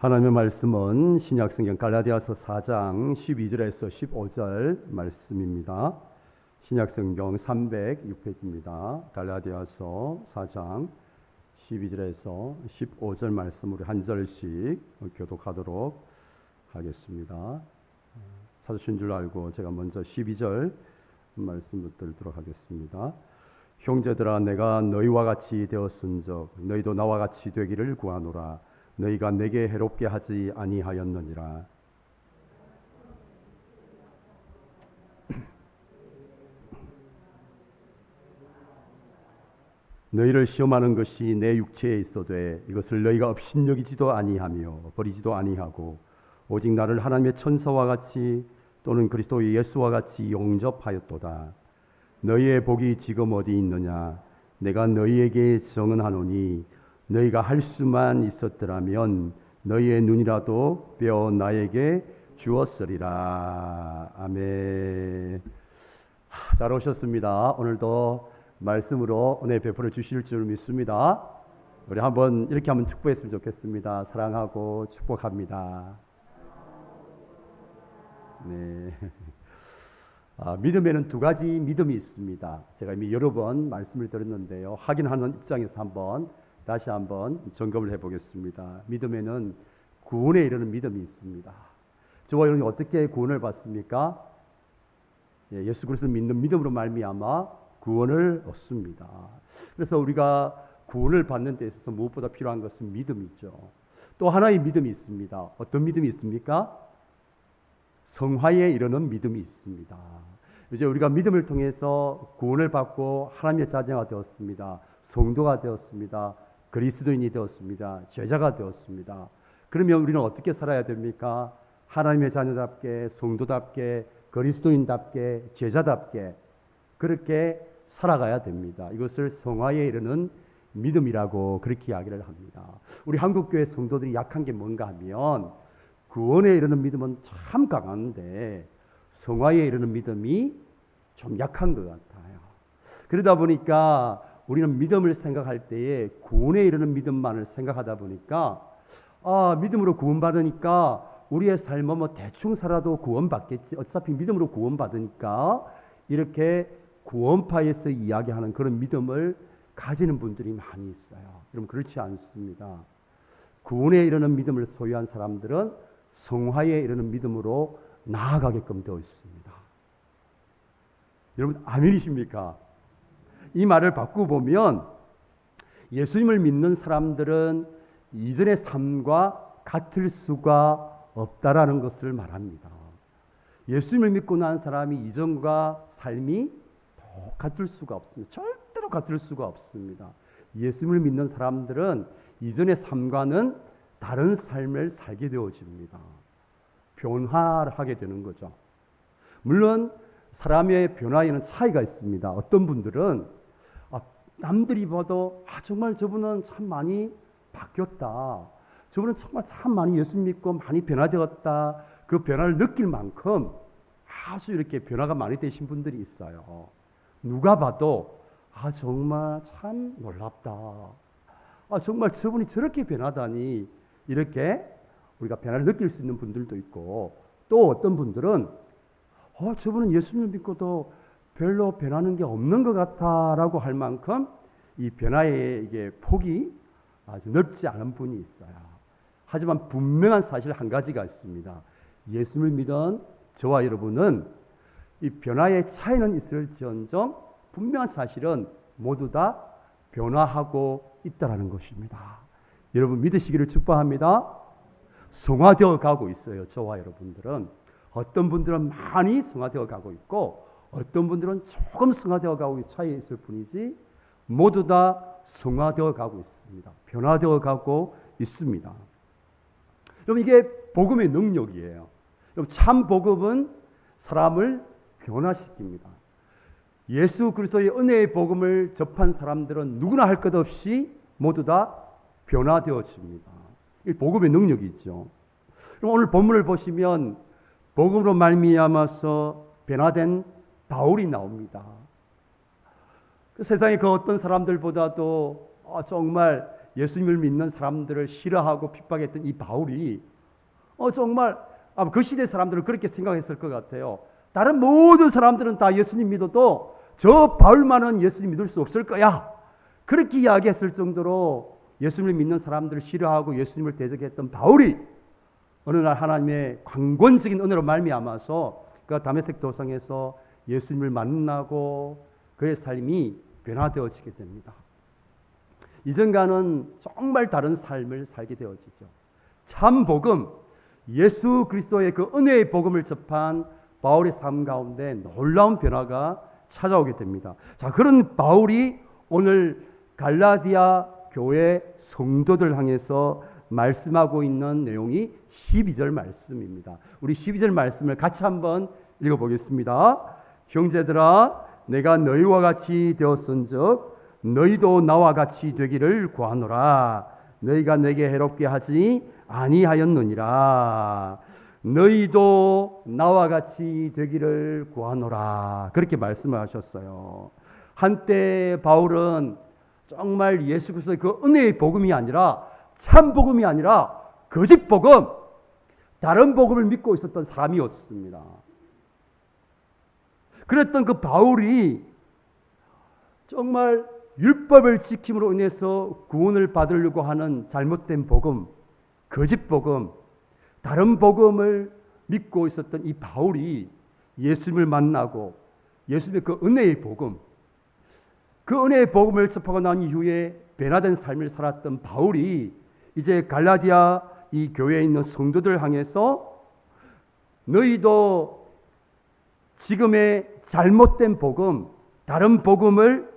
하나님의 말씀은 신약성경 갈라디아서 4장 12절에서 15절 말씀입니다. 신약성경 306페이지입니다. 갈라디아서 4장 12절에서 15절 말씀 우리 한 절씩 교독하도록 하겠습니다. 찾으신 줄 알고 제가 먼저 12절 말씀부터 읽도록 하겠습니다. 형제들아, 내가 너희와 같이 되었은즉 너희도 나와 같이 되기를 구하노라. 너희가 내게 해롭게 하지 아니하였느니라. 너희를 시험하는 것이 내 육체에 있어되 이것을 너희가 업신여기지도 아니하며 버리지도 아니하고 오직 나를 하나님의 천사와 같이 또는 그리스도 예수와 같이 영접하였도다. 너희의 복이 지금 어디 있느냐? 내가 너희에게 증언하노니 너희가 할 수만 있었더라면 너희의 눈이라도 빼어 나에게 주었으리라. 아멘. 잘 오셨습니다. 오늘도 말씀으로 은혜 베풀어 주실 줄 믿습니다. 우리 한번 이렇게 한번 축복했으면 좋겠습니다. 사랑하고 축복합니다. 네. 믿음에는 두 가지 믿음이 있습니다. 제가 이미 여러 번 말씀을 드렸는데요. 확인하는 입장에서 다시 한번 점검을 해보겠습니다. 믿음에는 구원에 이르는 믿음이 있습니다. 저와 여러분이 어떻게 구원을 받습니까? 예수 그리스도를 믿는 믿음으로 말미암아 구원을 얻습니다. 그래서 우리가 구원을 받는 데 있어서 무엇보다 필요한 것은 믿음이죠. 또 하나의 믿음이 있습니다. 어떤 믿음이 있습니까? 성화에 이르는 믿음이 있습니다. 이제 우리가 믿음을 통해서 구원을 받고 하나님의 자녀가 되었습니다. 성도가 되었습니다. 그리스도인이 되었습니다. 제자가 되었습니다. 그러면 우리는 어떻게 살아야 됩니까? 하나님의 자녀답게, 성도답게, 그리스도인답게, 제자답게 그렇게 살아가야 됩니다. 이것을 성화에 이르는 믿음이라고 그렇게 이야기를 합니다. 우리 한국교회 성도들이 약한 게 뭔가 하면 구원에 이르는 믿음은 참 강한데 성화에 이르는 믿음이 좀 약한 것 같아요. 그러다 보니까 우리는 믿음을 생각할 때에 구원에 이르는 믿음만을 생각하다 보니까 믿음으로 구원받으니까 우리의 삶은 뭐 대충 살아도 구원받겠지. 어차피 믿음으로 구원받으니까 이렇게 구원파에서 이야기하는 그런 믿음을 가지는 분들이 많이 있어요. 여러분 그렇지 않습니다. 구원에 이르는 믿음을 소유한 사람들은 성화에 이르는 믿음으로 나아가게끔 되어 있습니다. 여러분 아멘이십니까? 이 말을 바꾸고 보면 예수님을 믿는 사람들은 이전의 삶과 같을 수가 없다라는 것을 말합니다. 예수님을 믿고 난 사람이 이전과 삶이 같을 수가 없습니다. 절대로 같을 수가 없습니다. 예수님을 믿는 사람들은 이전의 삶과는 다른 삶을 살게 되어집니다. 변화를 하게 되는 거죠. 물론 사람의 변화에는 차이가 있습니다. 어떤 분들은 남들이 봐도 정말 저분은 참 많이 바뀌었다. 저분은 정말 참 많이 예수 믿고 많이 변화되었다. 그 변화를 느낄 만큼 아주 이렇게 변화가 많이 되신 분들이 있어요. 누가 봐도 정말 참 놀랍다. 정말 저분이 저렇게 변하다니 이렇게 우리가 변화를 느낄 수 있는 분들도 있고 또 어떤 분들은 저분은 예수님을 믿고도 별로 변하는 게 없는 것 같아라고 할 만큼 이 변화의 이게 폭이 아주 넓지 않은 분이 있어요. 하지만 분명한 사실 한 가지가 있습니다. 예수님을 믿은 저와 여러분은 이 변화의 차이는 있을지언정 분명한 사실은 모두 다 변화하고 있다라는 것입니다. 여러분 믿으시기를 축복합니다. 성화되어 가고 있어요. 저와 여러분들은 어떤 분들은 많이 성화되어 가고 있고 어떤 분들은 조금 성화되어 가고 차이에 있을 뿐이지 모두 다 성화되어 가고 있습니다. 변화되어 가고 있습니다. 여러분 이게 복음의 능력이에요. 여러분 참 복음은 사람을 변화시킵니다. 예수 그리스도의 은혜의 복음을 접한 사람들은 누구나 할 것 없이 모두 다 변화되어집니다. 이 복음의 능력이 있죠. 그럼 오늘 본문을 보시면 복음으로 말미암아서 변화된 바울이 나옵니다. 그 세상의 그 어떤 사람들보다도 정말 예수님을 믿는 사람들을 싫어하고 핍박했던 이 바울이 정말 아마 그 시대 사람들은 그렇게 생각했을 것 같아요. 다른 모든 사람들은 다 예수님 믿어도 저 바울만은 예수님 믿을 수 없을 거야. 그렇게 이야기했을 정도로 예수님을 믿는 사람들을 싫어하고 예수님을 대적했던 바울이 어느 날 하나님의 강권적인 은혜로 말미암아서 그 다메섹 도상에서 예수님을 만나고 그의 삶이 변화되어지게 됩니다. 이전과는 정말 다른 삶을 살게 되어지죠. 참 복음, 예수 그리스도의 그 은혜의 복음을 접한 바울의 삶 가운데 놀라운 변화가 찾아오게 됩니다. 자, 그런 바울이 오늘 갈라디아 교회 성도들 향해서 말씀하고 있는 내용이 12절 말씀입니다. 우리 12절 말씀을 같이 한번 읽어보겠습니다. 형제들아, 내가 너희와 같이 되었은즉 너희도 나와 같이 되기를 구하노라. 너희가 내게 해롭게 하지 아니하였느니라. 너희도 나와 같이 되기를 구하노라. 그렇게 말씀하셨어요. 한때 바울은 정말 예수 그리스도의 그 은혜의 복음이 아니라 참 복음이 아니라 거짓 복음, 다른 복음을 믿고 있었던 사람이었습니다. 그랬던 그 바울이 정말 율법을 지킴으로 인해서 구원을 받으려고 하는 잘못된 복음, 거짓 복음, 다른 복음을 믿고 있었던 이 바울이 예수님을 만나고 예수님의 그 은혜의 복음, 그 은혜의 복음을 접하고 난 이후에 변화된 삶을 살았던 바울이 이제 갈라디아 이 교회에 있는 성도들 향해서 너희도 지금의 잘못된 복음, 다른 복음을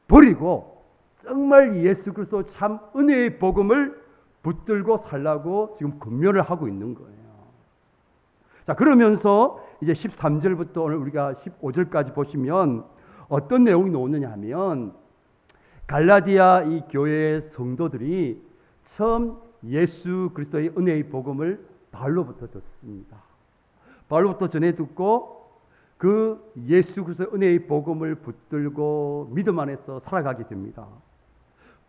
버리고 정말 예수 그리스도 참 은혜의 복음을 붙들고 살라고 지금 권면을 하고 있는 거예요. 자, 그러면서 이제 13절부터 오늘 우리가 15절까지 보시면 어떤 내용이 나오느냐 하면 갈라디아 이 교회의 성도들이 처음 예수 그리스도의 은혜의 복음을 바울로부터 듣습니다. 바울로부터 전해 듣고 그 예수 그리스도의 은혜의 복음을 붙들고 믿음 안에서 살아가게 됩니다.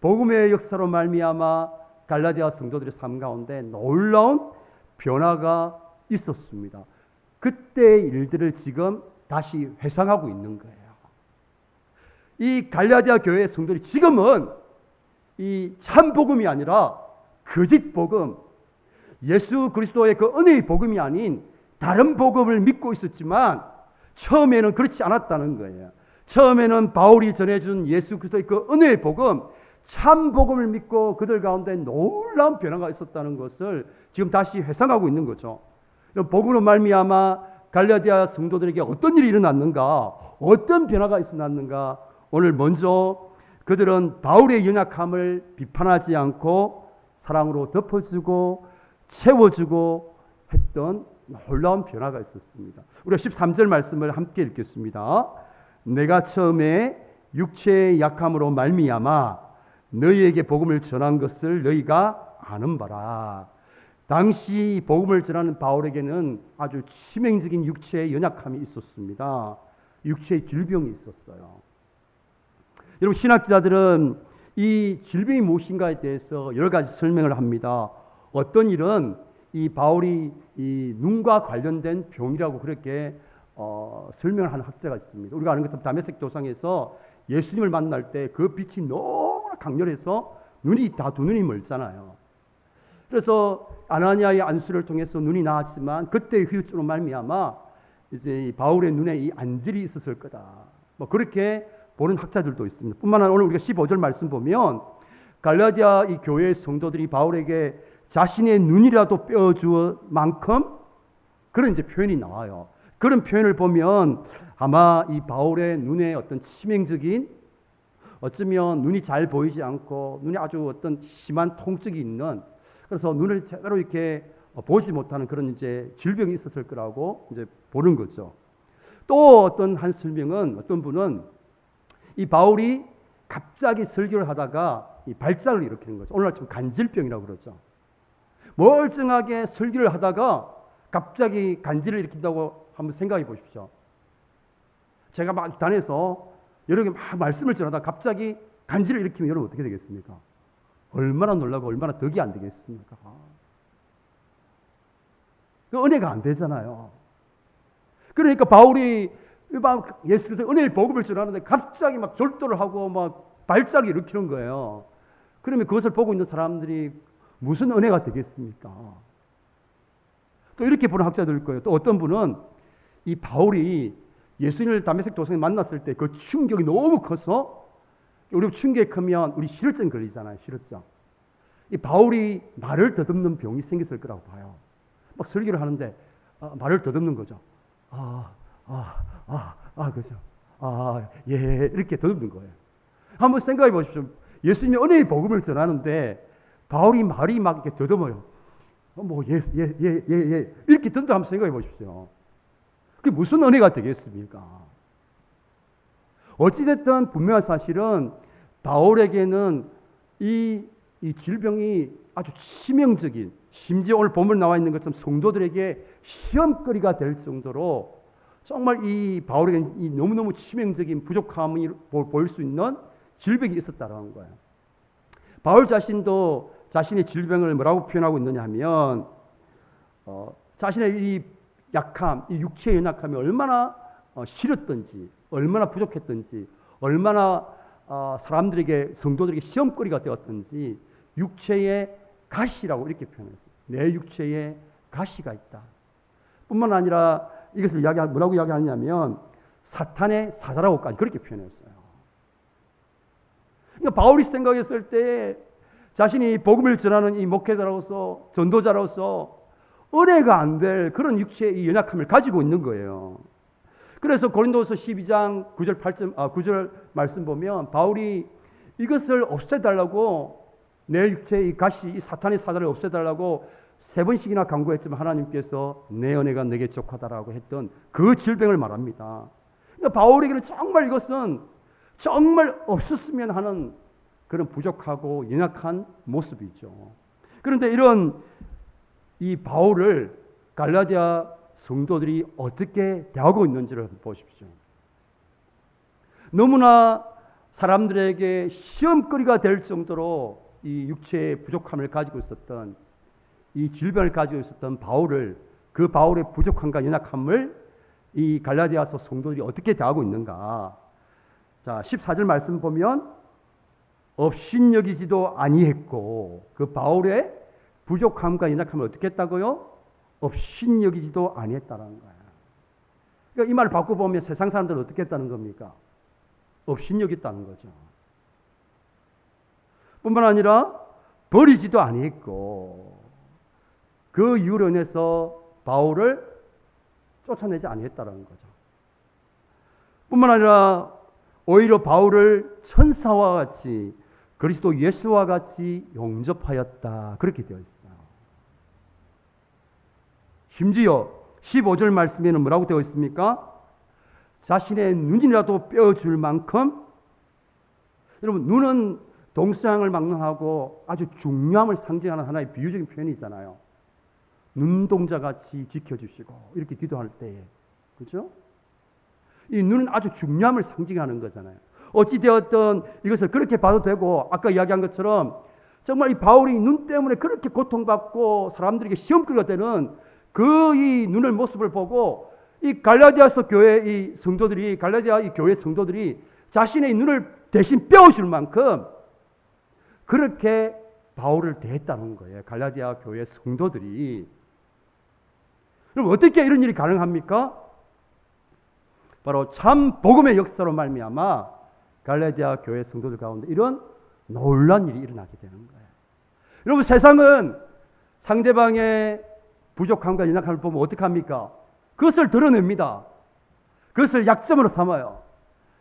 복음의 역사로 말미암아 갈라디아 성도들의 삶 가운데 놀라운 변화가 있었습니다. 그때의 일들을 지금 다시 회상하고 있는 거예요. 이 갈라디아 교회의 성도들이 지금은 이 참 복음이 아니라 거짓 복음, 예수 그리스도의 그 은혜의 복음이 아닌 다른 복음을 믿고 있었지만 처음에는 그렇지 않았다는 거예요. 처음에는 바울이 전해준 예수 그리스도의 그 은혜의 복음, 참 복음을 믿고 그들 가운데 놀라운 변화가 있었다는 것을 지금 다시 회상하고 있는 거죠. 복음으로 말미암아 갈라디아 성도들에게 어떤 일이 일어났는가, 어떤 변화가 있었는가. 오늘 먼저 그들은 바울의 연약함을 비판하지 않고 사랑으로 덮어주고 채워주고 했던 놀라운 변화가 있었습니다. 우리가 13절 말씀을 함께 읽겠습니다. 내가 처음에 육체의 약함으로 말미암아 너희에게 복음을 전한 것을 너희가 아는 바라. 당시 복음을 전하는 바울에게는 아주 치명적인 육체의 연약함이 있었습니다. 육체의 질병이 있었어요. 여러분, 신학자들은 이 질병이 무엇인가에 대해서 여러 가지 설명을 합니다. 어떤 일은 이 바울이 이 눈과 관련된 병이라고 그렇게 설명을 하는 학자가 있습니다. 우리가 아는 것처럼 다메섹 도상에서 예수님을 만날 때 그 빛이 너무나 강렬해서 눈이 다 두 눈이 멀잖아요. 그래서 아나니아의 안수를 통해서 눈이 나았지만 그때의 후유증으로 말미암아 이제 바울의 눈에 이 안질이 있었을 거다. 뭐 그렇게 보는 학자들도 있습니다. 뿐만 아니라 오늘 우리가 15절 말씀 보면 갈라디아 이 교회의 성도들이 바울에게 자신의 눈이라도 빼어주어 만큼 그런 이제 표현이 나와요. 그런 표현을 보면 아마 이 바울의 눈에 어떤 치명적인, 어쩌면 눈이 잘 보이지 않고 눈이 아주 어떤 심한 통증이 있는, 그래서 눈을 제대로 이렇게 보지 못하는 그런 이제 질병이 있었을 거라고 이제 보는 거죠. 또 어떤 한 설명은, 어떤 분은 이 바울이 갑자기 설교를 하다가 이 발작을 일으키는 거죠. 오늘날 지금 간질병이라고 그러죠. 멀쩡하게 설교를 하다가 갑자기 간질을 일으킨다고 한번 생각해 보십시오. 제가 막 단에서 여러분에게 막 말씀을 전하다 갑자기 간질을 일으키면 여러분 어떻게 되겠습니까? 얼마나 놀라고 얼마나 덕이 안 되겠습니까? 그 은혜가 안 되잖아요. 그러니까 바울이 예수 그리스도의 은혜의 복음을 전하는데 갑자기 막 절도를 하고 막 발작을 일으키는 거예요. 그러면 그것을 보고 있는 사람들이 무슨 은혜가 되겠습니까? 또 이렇게 보는 학자들 거예요. 또 어떤 분은 이 바울이 예수님을 다메섹 도성에 만났을 때 그 충격이 너무 커서, 우리 충격이 크면 우리 실혈증 걸리잖아요. 실혈증. 이 바울이 말을 더듬는 병이 생겼을 거라고 봐요. 막 설교를 하는데 말을 더듬는 거죠. 그죠. 예, 이렇게 더듬는 거예요. 한번 생각해 보십시오. 예수님이 은혜의 복음을 전하는데 바울이 말이 막 이렇게 더듬어요. 이렇게 든다 한번 생각해 보십시오. 그게 무슨 은혜가 되겠습니까? 어찌됐든 분명한 사실은 바울에게는 이 질병이 아주 치명적인, 심지어 오늘 본문 나와 있는 것처럼 성도들에게 시험거리가 될 정도로 정말 이 바울에게는 이 너무너무 치명적인 부족함을 보일 수 있는 질병이 있었다는 거예요. 바울 자신도 자신의 질병을 뭐라고 표현하고 있느냐 하면 자신의 이 약함, 이 육체의 연약함이 얼마나 싫었던지, 얼마나 부족했던지, 얼마나 사람들에게, 성도들에게 시험거리가 되었던지 육체의 가시라고 이렇게 표현했어요. 내 육체에 가시가 있다. 뿐만 아니라 이것을 뭐라고 이야기하냐면 사탄의 사자라고까지 그렇게 표현했어요. 그러니까 바울이 생각했을 때 자신이 복음을 전하는 이 목회자로서, 전도자로서 은혜가 안 될 그런 육체의 연약함을 가지고 있는 거예요. 그래서 고린도서 12장 9절 말씀 보면 바울이 이것을 없애달라고, 내 육체의 이 가시, 이 사탄의 사자를 없애달라고 3번씩이나 간구했지만 하나님께서 내 은혜가 내게 족하다라고 했던 그 질병을 말합니다. 그러니까 바울에게는 정말 이것은 정말 없었으면 하는 그런 부족하고 연약한 모습이죠. 그런데 이런 이 바울을 갈라디아 성도들이 어떻게 대하고 있는지를 보십시오. 너무나 사람들에게 시험거리가 될 정도로 이 육체의 부족함을 가지고 있었던, 이 질병을 가지고 있었던 바울을, 그 바울의 부족함과 연약함을 이 갈라디아서 성도들이 어떻게 대하고 있는가. 자, 14절 말씀 보면 업신여기지도 아니했고, 그 바울의 부족함과 연약함을 어떻게 했다고요? 업신여기지도 아니했다는 거예요. 그러니까 이 말을 바꿔보면 세상 사람들은 어떻게 했다는 겁니까? 업신여겼다는 거죠. 뿐만 아니라 버리지도 아니했고, 그 이유로 인해서 바울을 쫓아내지 아니했다는 거죠. 뿐만 아니라 오히려 바울을 천사와 같이, 그리스도 예수와 같이 영접하였다. 그렇게 되어 있어요. 심지어 15절 말씀에는 뭐라고 되어 있습니까? 자신의 눈이라도 빼어줄 만큼, 여러분 눈은 동서양을 막론하고 아주 중요함을 상징하는 하나의 비유적인 표현이잖아요. 눈동자같이 지켜주시고 이렇게 기도할 때에, 그렇죠? 이 눈은 아주 중요함을 상징하는 거잖아요. 어찌되었든 이것을 그렇게 봐도 되고, 아까 이야기한 것처럼 정말 이 바울이 눈 때문에 그렇게 고통받고 사람들에게 시험거리가 되는 그 이 눈의 모습을 보고 이 갈라디아서 교회 이 성도들이, 갈라디아 이 교회 성도들이 자신의 눈을 대신 빼어줄 만큼 그렇게 바울을 대했다는 거예요. 갈라디아 교회 성도들이. 그럼 어떻게 이런 일이 가능합니까? 바로 참 복음의 역사로 말미암아 갈라디아 교회 성도들 가운데 이런 놀라운 일이 일어나게 되는 거예요. 여러분, 세상은 상대방의 부족함과 연약함을 보면 어떻게 합니까? 그것을 드러냅니다. 그것을 약점으로 삼아요.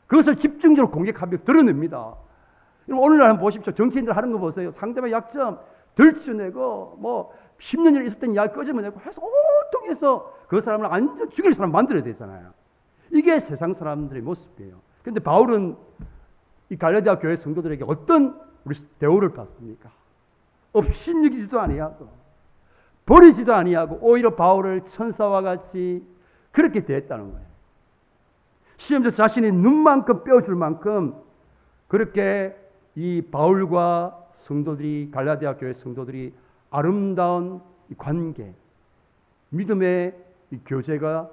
그것을 집중적으로 공격하며 드러냅니다. 여러분, 오늘날 한번 보십시오. 정치인들 하는 거 보세요. 상대방의 약점 들춰내고, 뭐 10년 전에 있었던 이야기 끄집어내고 해서 온통 해서 그 사람을 완전 죽일 사람 만들어야 되잖아요. 이게 세상 사람들의 모습이에요. 그런데 바울은 이 갈라디아 교회 성도들에게 어떤 우리 대우를 받습니까? 업신여기지도 아니하고 버리지도 아니하고 오히려 바울을 천사와 같이 그렇게 대했다는 거예요. 심지어 자신이 눈만큼 빼어줄 만큼 그렇게 이 바울과 성도들이 갈라디아 교회 성도들이 아름다운 이 관계, 믿음의 이 교제가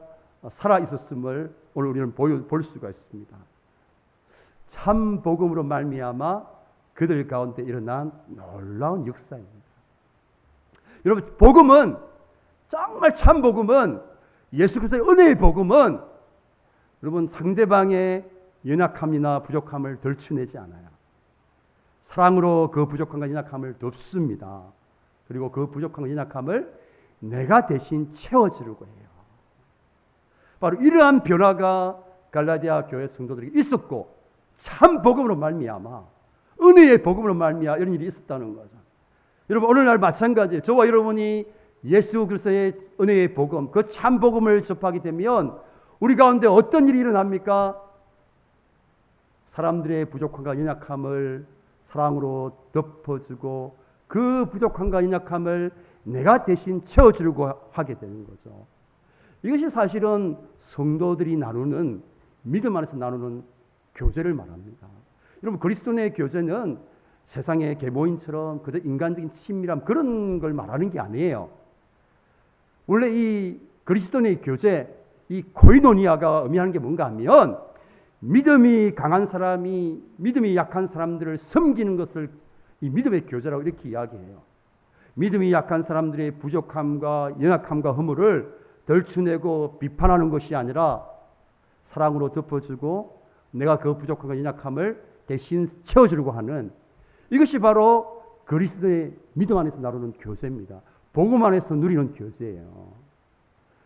살아 있었음을 오늘 우리는 볼 수가 있습니다. 참 복음으로 말미암아 그들 가운데 일어난 놀라운 역사입니다. 여러분, 복음은 정말 참 복음은 예수 그리스도의 은혜의 복음은 여러분 상대방의 연약함이나 부족함을 덜쳐내지 않아요. 사랑으로 그 부족함과 연약함을 덮습니다. 그리고 그 부족함과 연약함을 내가 대신 채워주려고 해요. 바로 이러한 변화가 갈라디아 교회 성도들에게 있었고 참 복음으로 말미암아 은혜의 복음으로 말미암아 이런 일이 있었다는 거죠. 여러분 오늘날 마찬가지예요. 저와 여러분이 예수 그리스도의 은혜의 복음, 그 참 복음을 접하게 되면 우리 가운데 어떤 일이 일어납니까? 사람들의 부족함과 연약함을 사랑으로 덮어주고 그 부족함과 연약함을 내가 대신 채워주려고 하게 되는 거죠. 이것이 사실은 성도들이 나누는 믿음 안에서 나누는 교제를 말합니다. 여러분 그리스도의 교제는 세상의 계모인처럼 그저 인간적인 친밀함 그런 걸 말하는 게 아니에요. 원래 이 그리스도의 교제, 이 코이노니아가 의미하는 게 뭔가 하면 믿음이 강한 사람이 믿음이 약한 사람들을 섬기는 것을 이 믿음의 교제라고 이렇게 이야기해요. 믿음이 약한 사람들의 부족함과 연약함과 허물을 덜쳐내고 비판하는 것이 아니라 사랑으로 덮어주고 내가 그 부족함과 연약함을 대신 채워주려고 하는 이것이 바로 그리스도의 믿음 안에서 나누는 교제입니다. 복음 안에서 누리는 교제예요.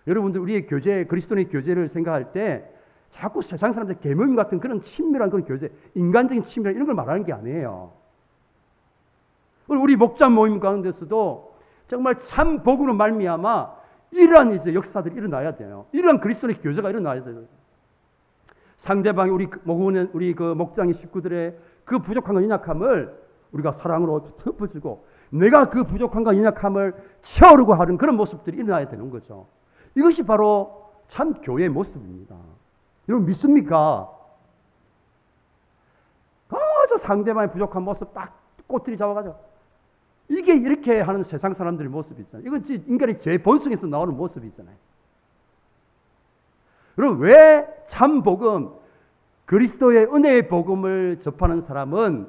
여러분들 우리의 교제, 그리스도의 교제를 생각할 때 자꾸 세상 사람들 계명 같은 그런 친밀한 그런 교제, 인간적인 친밀한 이런 걸 말하는 게 아니에요. 우리 목자 모임 가운데서도 정말 참 복음으로 말미암아 이러한 이제 역사들이 일어나야 돼요. 이러한 그리스도의 교제가 일어나야 돼요. 상대방이 우리 그 목장의 식구들의 그 부족함과 연약함을 우리가 사랑으로 덮어주고 내가 그 부족함과 연약함을 채우려고 하는 그런 모습들이 일어나야 되는 거죠. 이것이 바로 참 교회의 모습입니다. 여러분 믿습니까? 저 상대방의 부족한 모습 딱 꼬투리 잡아가지고 이게 이렇게 하는 세상 사람들의 모습이 있잖아요. 이건 인간의 죄 본성에서 나오는 모습이 있잖아요. 여러분 왜 참 복음, 그리스도의 은혜의 복음을 접하는 사람은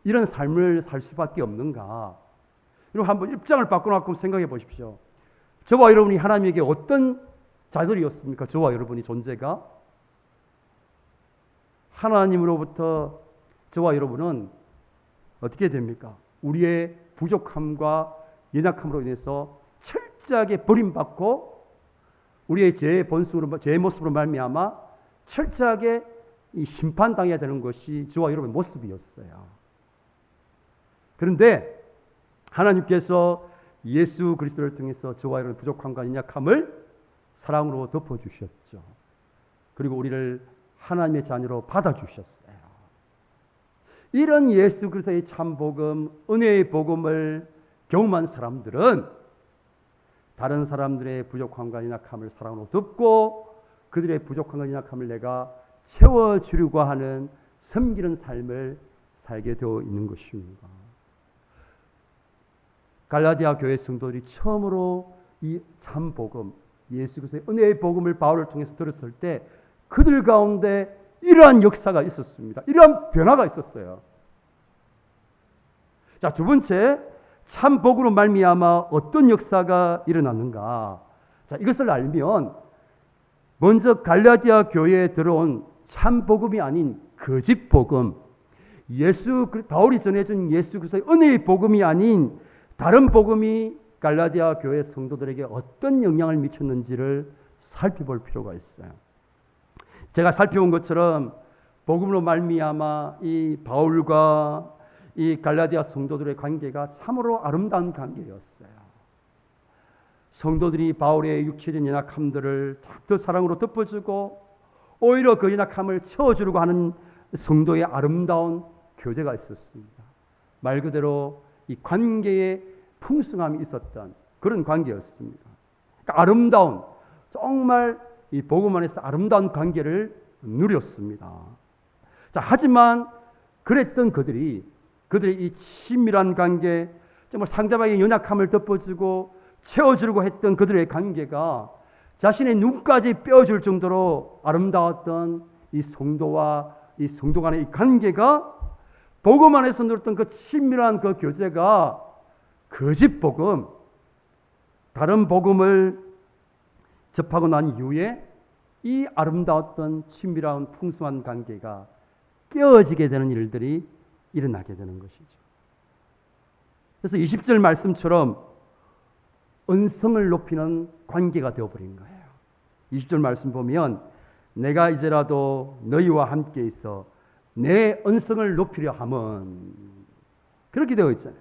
이런 삶을 살 수밖에 없는가? 여러분 한번 입장을 바꿔놓고 생각해 보십시오. 저와 여러분이 하나님에게 어떤 자들이었습니까? 저와 여러분이 존재가 하나님으로부터 저와 여러분은 어떻게 됩니까? 우리의 부족함과 연약함으로 인해서 철저하게 버림받고 우리의 죄의 본성으로 죄의 모습으로 말미암아 철저하게 이 심판당해야 되는 것이 저와 여러분의 모습이었어요. 그런데 하나님께서 예수 그리스도를 통해서 저와 여러분의 부족함과 연약함을 사랑으로 덮어주셨죠. 그리고 우리를 하나님의 자녀로 받아주셨어요. 이런 예수 그리스도의 참 복음, 은혜의 복음을 경험한 사람들은 다른 사람들의 부족함과 연약함을 사랑으로 덮고 그들의 부족함과 연약함을 내가 채워주려고 하는 섬기는 삶을 살게 되어 있는 것입니다. 갈라디아 교회 성도들이 처음으로 이 참 복음, 예수 그리스도의 은혜의 복음을 바울을 통해서 들었을 때 그들 가운데 이러한 역사가 있었습니다. 이러한 변화가 있었어요. 자, 두 번째, 참 복음으로 말미암아 어떤 역사가 일어났는가? 자, 이것을 알면 먼저 갈라디아 교회에 들어온 참 복음이 아닌 거짓 복음, 바울이 전해준 예수 그리스도의 은혜의 복음이 아닌 다른 복음이 갈라디아 교회 성도들에게 어떤 영향을 미쳤는지를 살펴볼 필요가 있어요. 제가 살펴본 것처럼 복음으로 말미암아 이 바울과 이 갈라디아 성도들의 관계가 참으로 아름다운 관계였어요. 성도들이 바울의 육체적인 연약함들을 더 사랑으로 덮어주고 오히려 그 연약함을 채워주려고 하는 성도의 아름다운 교제가 있었습니다. 말 그대로 이 관계에 풍성함이 있었던 그런 관계였습니다. 그러니까 아름다운, 정말 이 복음 안에서 아름다운 관계를 누렸습니다. 자, 하지만 그랬던 그들이 그들의 이 친밀한 관계, 정말 상대방의 연약함을 덮어주고 채워주려고 했던 그들의 관계가 자신의 눈까지 뼈줄 정도로 아름다웠던 이 성도와 이 성도 간의 이 관계가 복음 안에서 누렸던 그 친밀한 그 교제가 거짓 복음, 다른 복음을 접하고 난 이후에 이 아름다웠던 친밀한 풍성한 관계가 깨어지게 되는 일들이 일어나게 되는 것이죠. 그래서 20절 말씀처럼 언성을 높이는 관계가 되어버린 거예요. 20절 말씀 보면 내가 이제라도 너희와 함께 있어 내 언성을 높이려 함은, 그렇게 되어 있잖아요.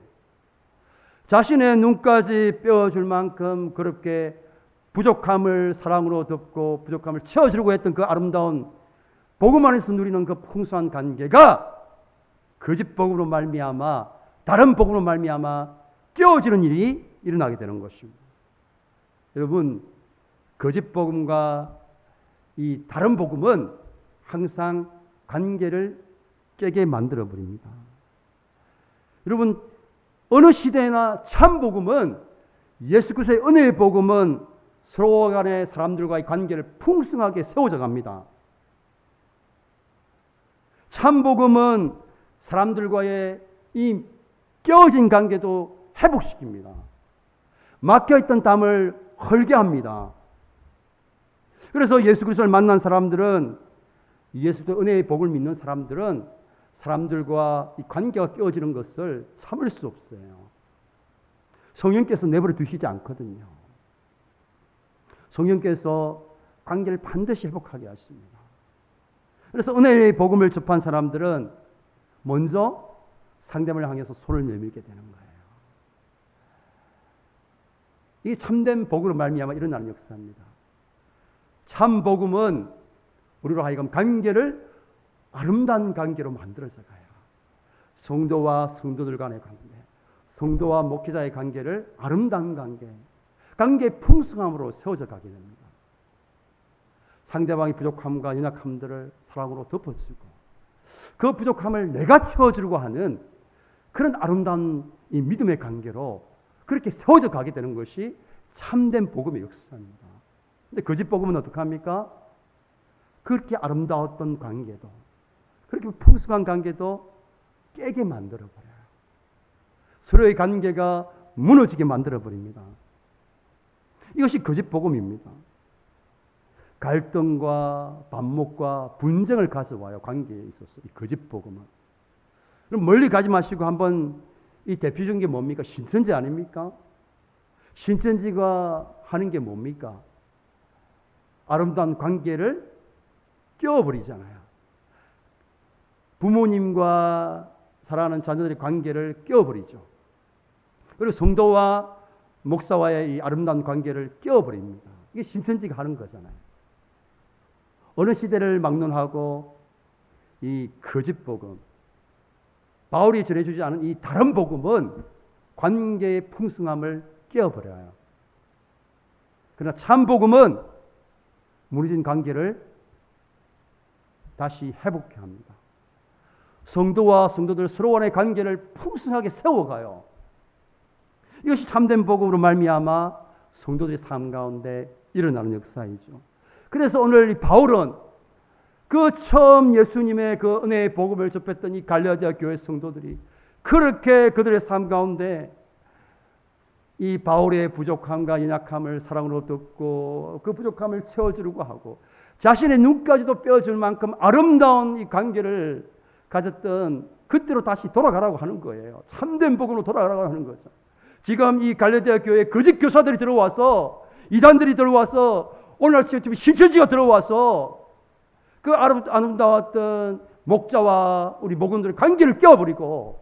자신의 눈까지 뼈줄 만큼 그렇게 부족함을 사랑으로 덮고 부족함을 채워주려고 했던 그 아름다운 복음 안에서 누리는 그 풍성한 관계가 거짓 복음으로 말미암아, 다른 복음으로 말미암아 깨어지는 일이 일어나게 되는 것입니다. 여러분, 거짓 복음과 이 다른 복음은 항상 관계를 깨게 만들어 버립니다. 여러분, 어느 시대나 참 복음은, 예수 그리스도의 은혜의 복음은 서로 간의 사람들과의 관계를 풍성하게 세워져 갑니다. 참 복음은 사람들과의 이 깨어진 관계도 회복시킵니다. 막혀있던 담을 헐게 합니다. 그래서 예수 그리스도를 만난 사람들은, 예수 그리스도의 은혜의 복을 믿는 사람들은 사람들과 이 관계가 깨어지는 것을 참을 수 없어요. 성령께서 내버려 두시지 않거든요. 성령께서 관계를 반드시 회복하게 하십니다. 그래서 은혜의 복음을 접한 사람들은 먼저 상대방을 향해서 손을 내밀게 되는 거예요. 이게 참된 복으로 말미암아 일어나는 역사입니다. 참 복음은 우리로 하여금 관계를 아름다운 관계로 만들어져 가요. 성도와 성도들 간의 관계, 성도와 목회자의 관계를 아름다운 관계, 관계의 풍성함으로 세워져 가게 됩니다. 상대방의 부족함과 연약함들을 사랑으로 덮어주고 그 부족함을 내가 채워주려고 하는 그런 아름다운 이 믿음의 관계로 그렇게 세워져 가게 되는 것이 참된 복음의 역사입니다. 근데 거짓 복음은 어떻게 합니까? 그렇게 아름다웠던 관계도, 그렇게 풍성한 관계도 깨게 만들어버려요. 서로의 관계가 무너지게 만들어버립니다. 이것이 거짓 복음입니다. 갈등과 반목과 분쟁을 가져와요. 관계에 있어서 이 거짓 복음은. 그럼 멀리 가지 마시고 한번 이 대표적인 게 뭡니까? 신천지 아닙니까? 신천지가 하는 게 뭡니까? 아름다운 관계를 깨워버리잖아요. 부모님과 사랑하는 자녀들의 관계를 깨워버리죠. 그리고 성도와 목사와의 이 아름다운 관계를 깨워버립니다. 이게 신천지가 하는 거잖아요. 어느 시대를 막론하고 이 거짓 복음, 바울이 전해주지 않은 이 다른 복음은 관계의 풍성함을 깨어버려요. 그러나 참 복음은 무너진 관계를 다시 회복해 합니다. 성도와 성도들 서로 간의 관계를 풍성하게 세워가요. 이것이 참된 복음으로 말미암아 성도들의 삶 가운데 일어나는 역사이죠. 그래서 오늘 이 바울은 그 처음 예수님의 그 은혜의 복음을 접했던 이 갈라디아 교회 성도들이 그렇게 그들의 삶 가운데 이 바울의 부족함과 연약함을 사랑으로 덮고 그 부족함을 채워주려고 하고 자신의 눈까지도 뼈줄 만큼 아름다운 이 관계를 가졌던 그때로 다시 돌아가라고 하는 거예요. 참된 복음으로 돌아가라고 하는 거죠. 지금 이 갈라디아 교회에 거짓 교사들이 들어와서, 이단들이 들어와서, 오늘날 지금 신천지가 들어와서 그 아름다웠던 목자와 우리 목원들의 관계를 깨워버리고,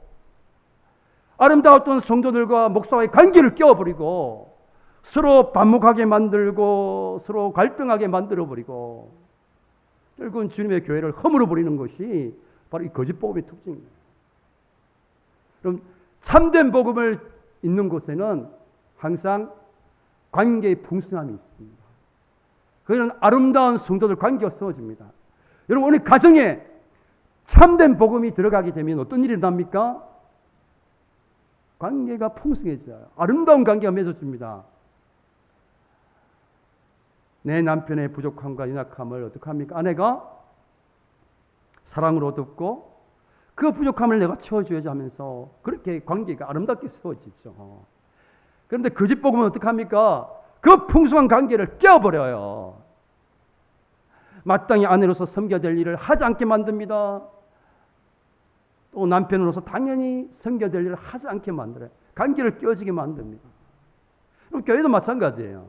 아름다웠던 성도들과 목사와의 관계를 깨워버리고, 서로 반목하게 만들고 서로 갈등하게 만들어버리고, 결국은 주님의 교회를 허물어버리는 것이 바로 이 거짓 복음의 특징입니다. 그럼 참된 복음을 있는 곳에는 항상 관계의 풍성함이 있습니다. 그는 아름다운 성도들 관계가 세워집니다. 여러분, 오늘 가정에 참된 복음이 들어가게 되면 어떤 일이 일어납니까? 관계가 풍성해져요. 아름다운 관계가 맺어집니다. 내 남편의 부족함과 연약함을 어떻게 합니까? 아내가 사랑으로 돕고 그 부족함을 내가 채워줘야지 하면서 그렇게 관계가 아름답게 세워지죠. 그런데 그 집 복음은 어떻게 합니까? 그 풍성한 관계를 깨어버려요. 마땅히 아내로서 섬겨야 될 일을 하지 않게 만듭니다. 또 남편으로서 당연히 섬겨야 될 일을 하지 않게 만들어요. 관계를 깨어지게 만듭니다. 그럼 교회도 마찬가지예요.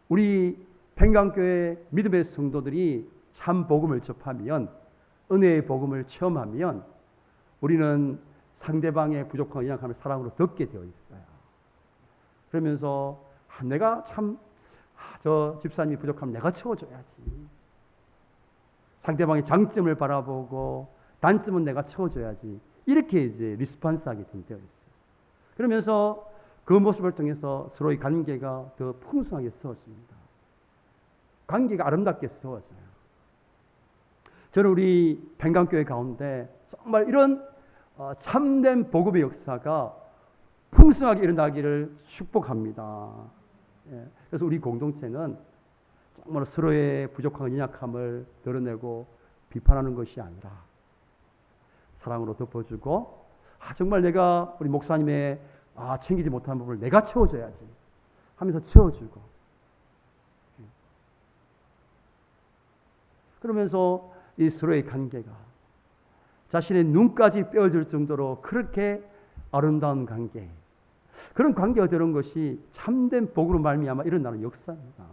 우리 평강교회 믿음의 성도들이 참 복음을 접하면, 은혜의 복음을 체험하면 우리는 상대방의 부족한 연약함을 사랑으로 덮게 되어 있어요. 그러면서 내가 참 저 집사님이 부족하면 내가 채워줘야지. 상대방의 장점을 바라보고 단점은 내가 채워줘야지. 이렇게 이제 리스폰스하게 되어 있어요. 그러면서 그 모습을 통해서 서로의 관계가 더 풍성하게 세워집니다. 관계가 아름답게 세워져요. 저는 우리 평강교회 가운데 정말 이런 참된 복음의 역사가 풍성하게 일어나기를 축복합니다. 그래서 우리 공동체는 정말 서로의 부족한 연약함을 드러내고 비판하는 것이 아니라 사랑으로 덮어주고, 정말 내가 우리 목사님의 챙기지 못한 부분을 내가 채워줘야지 하면서 채워주고, 그러면서 이 서로의 관계가 자신의 눈까지 빼어질 정도로 그렇게 아름다운 관계, 그런 관계가 되는 것이 참된 복으로 말미암아 일어나는 역사입니다.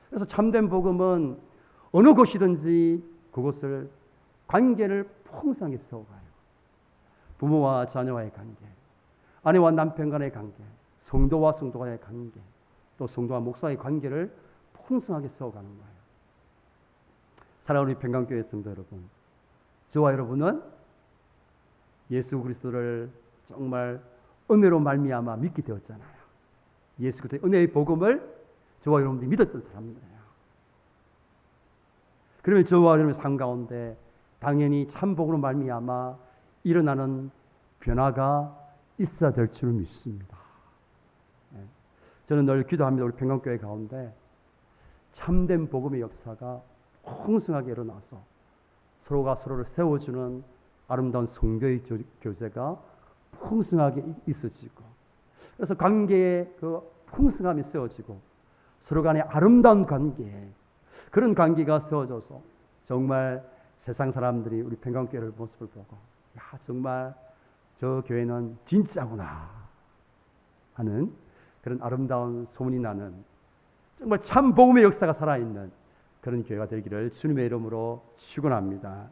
그래서 참된 복음은 어느 곳이든지 그곳을 관계를 풍성하게 세워가요. 부모와 자녀와의 관계, 아내와 남편 간의 관계, 성도와 성도 간의 관계, 또 성도와 목사의 관계를 풍성하게 세워가는 거예요. 사랑하는 우리 평강교회 성도 여러분, 저와 여러분은 예수 그리스도를 정말 은혜로 말미암아 믿게 되었잖아요. 예수 그리스도의 은혜의 복음을 저와 여러분들이 믿었던 사람들이에요. 그러면 저와 여러분의 삶 가운데 당연히 참 복음으로 말미암아 일어나는 변화가 있어야 될 줄 믿습니다. 저는 늘 기도합니다. 우리 평강교회 가운데 참된 복음의 역사가 풍성하게 일어나서 서로가 서로를 세워주는 아름다운 성교의 교제가 풍성하게 있어지고, 그래서 관계의 그 풍성함이 세워지고 서로 간의 아름다운 관계, 그런 관계가 세워져서 정말 세상 사람들이 우리 평강교회의 모습을 보고 정말 저 교회는 진짜구나 하는 그런 아름다운 소문이 나는, 정말 참 복음의 역사가 살아있는 그런 교회가 되기를 주님의 이름으로 축원합니다.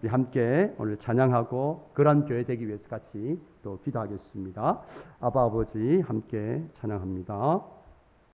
우리 함께 오늘 찬양하고 그런 교회 되기 위해서 같이 또 기도하겠습니다. 아바 아버지 함께 찬양합니다.